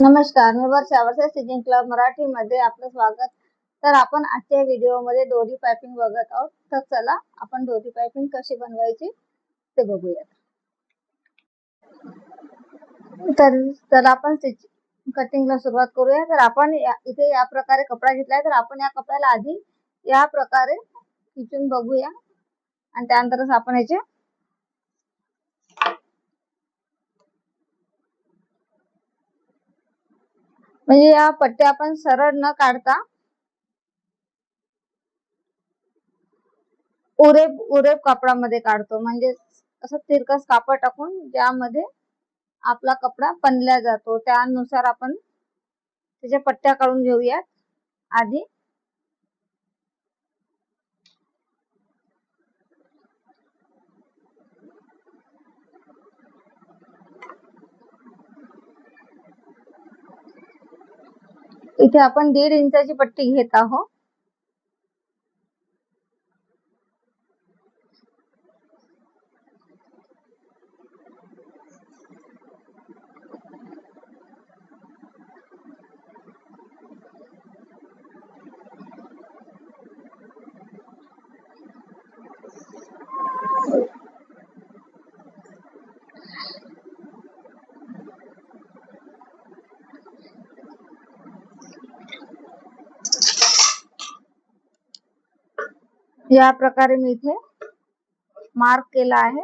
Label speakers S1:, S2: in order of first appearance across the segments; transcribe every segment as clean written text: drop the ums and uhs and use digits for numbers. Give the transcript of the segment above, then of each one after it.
S1: नमस्कार, मी वर्षा stitching club Marathi मध्ये आपलं स्वागत। तर आपण आजच्या व्हिडिओमध्ये दोरी पाइपिंग बघत आहोत। तर चला आपण दोरी पाइपिंग कशी बनवायची ते बघूया। तर आपण कटिंगला सुरुवात करूया। तर आपण इथे या प्रकारे कपडा घेतलाय, तर आपण या कपड्याला आधी या प्रकारे खिचून बघूया आणि त्यानंतरच आपण याचे म्हणजे या पट्ट्या आपण सरळ न काढता उरेब कापडामध्ये काढतो, म्हणजे असं तिरकस कापड टाकून ज्यामध्ये आपला कपडा बनला जातो त्यानुसार आपण त्याच्या पट्ट्या काढून घेऊयात आधी। इथे आपण 1.5 इंचाची पट्टी घेत आहोत। या प्रकारे मी इथे मार्क केला आहे।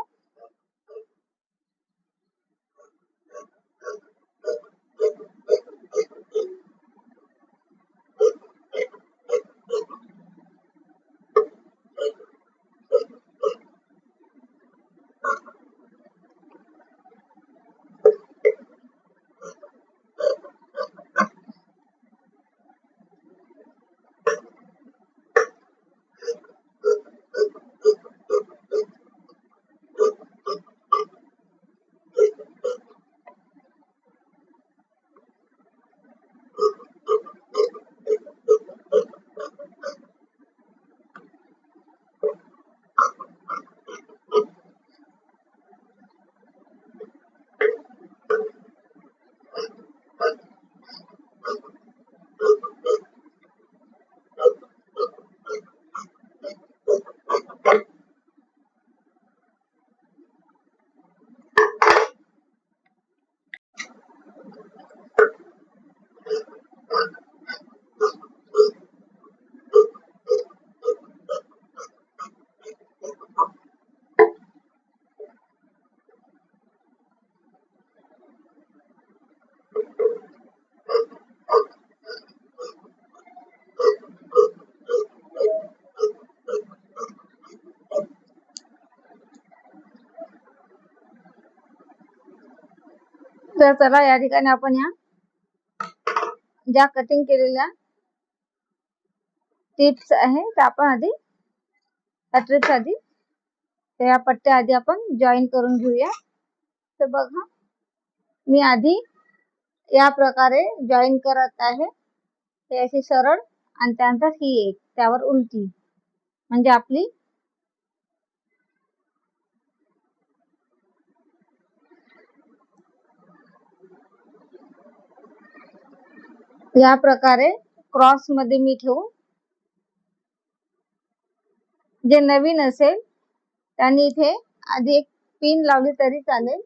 S1: तर चला या ठिकाणी आपण या ज्या कटिंग केलेल्या टिप्स आहे त्या आपण आधी टिप्स आधी त्या पट्ट्या आधी आपण जॉईन करून घेऊया। तर बघा मी आधी या प्रकारे जॉईन करत आहे, हे अशी सरळ आणि त्यानंतर ही एक त्यावर उलटी, म्हणजे आपली या प्रकारे क्रॉस मध्ये मी ठेवून, जे नवीन असेल त्यांनी इथे आधी एक पिन लावली तरी चालेल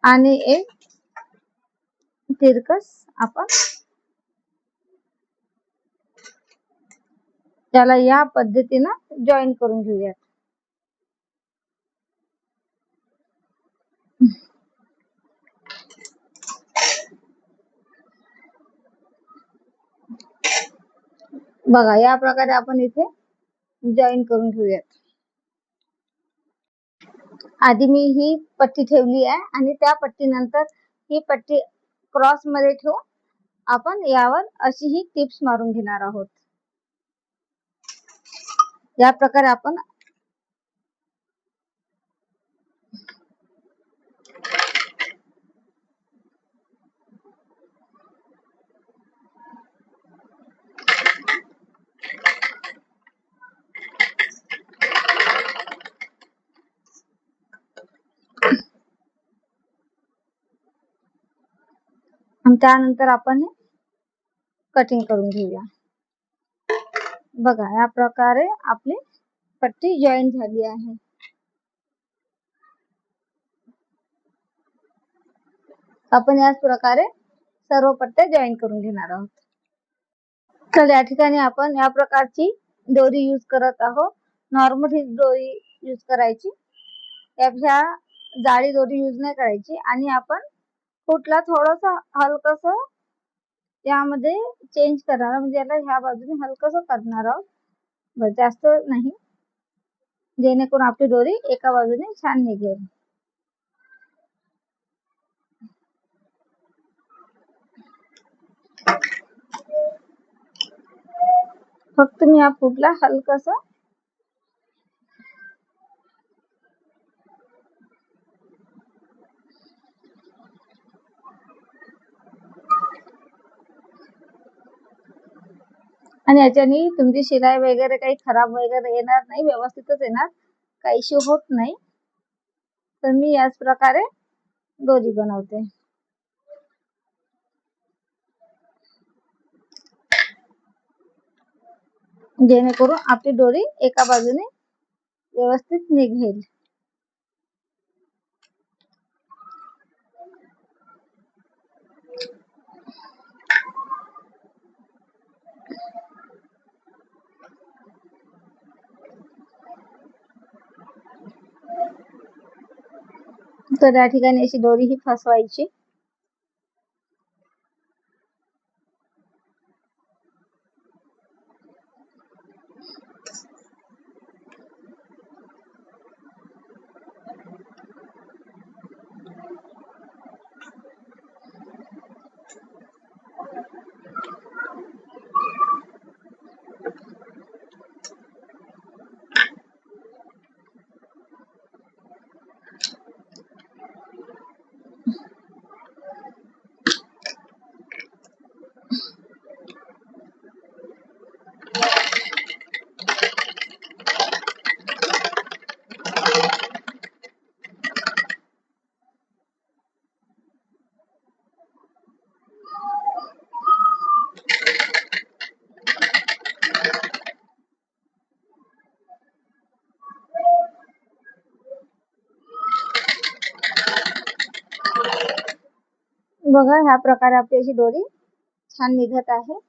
S1: आणि एक तिरकस आपण त्याला या पद्धतीने जॉईन करून घेऊया। बघा या प्रकारे आपण इथे जॉईन करून घेऊयात। आधी मी ही पट्टी ठेवली आहे आणि त्या पट्टीनंतर ही पट्टी क्रॉस मध्ये ठेवून आपण यावर अशी ही टिप्स मारून घेणार आहोत। या प्रकारे आपण आणि त्यानंतर आपण हे कटिंग करून घेऊया। बघा या प्रकारे आपली पट्टी जॉईन झाली आहे। आपण याच प्रकारे सर्व पट्ट्या जॉईन करून घेणार आहोत। तर या ठिकाणी आपण या प्रकारची दोरी यूज करत आहोत। नॉर्मल ही दोरी यूज करायची, यापेक्षा जाडी दोरी यूज नाही करायची। आणि आपण फूटला थोडस हलकस यामध्ये चेंज करणार, म्हणजे याला ह्या बाजूने हलकस करणार आहोत, बस जास्त नाही, जेणेकरून आपली दोरी एका बाजूने छान निघेल। फक्त मी या फूटला हलकस आणि याच्यानी तुमची शिलाई वगैरे काही खराब वगैरे येणार नाही, व्यवस्थितच येणार, काही इश्यू होत नाही। तर मी याच प्रकारे दोरी बनवते। जेणेकरून आपली दोरी एका बाजूने व्यवस्थित निघेल। तर या ठिकाणी अशी दोरी ही फसवायची। बघा ह्या प्रकारे आपली अशी दोरी छान निघत आहे।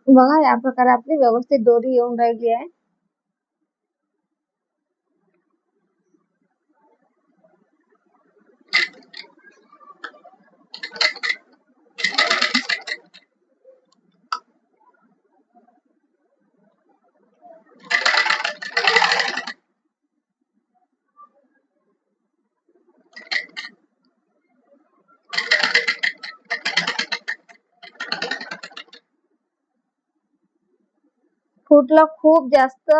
S1: बघा या प्रकारे आपली व्यवस्थित दोरी येऊन राहिली आहे। फूटला खूप जास्त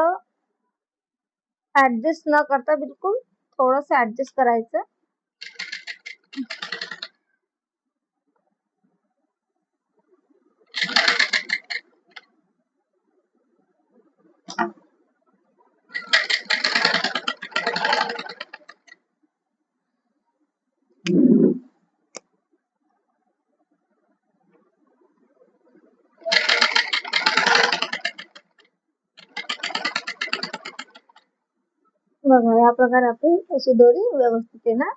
S1: ऍडजस्ट न करता बिलकुल थोडस ऍडजस्ट करायचं। बघा या प्रकारे आपली अशी दोरी व्यवस्थित येणार।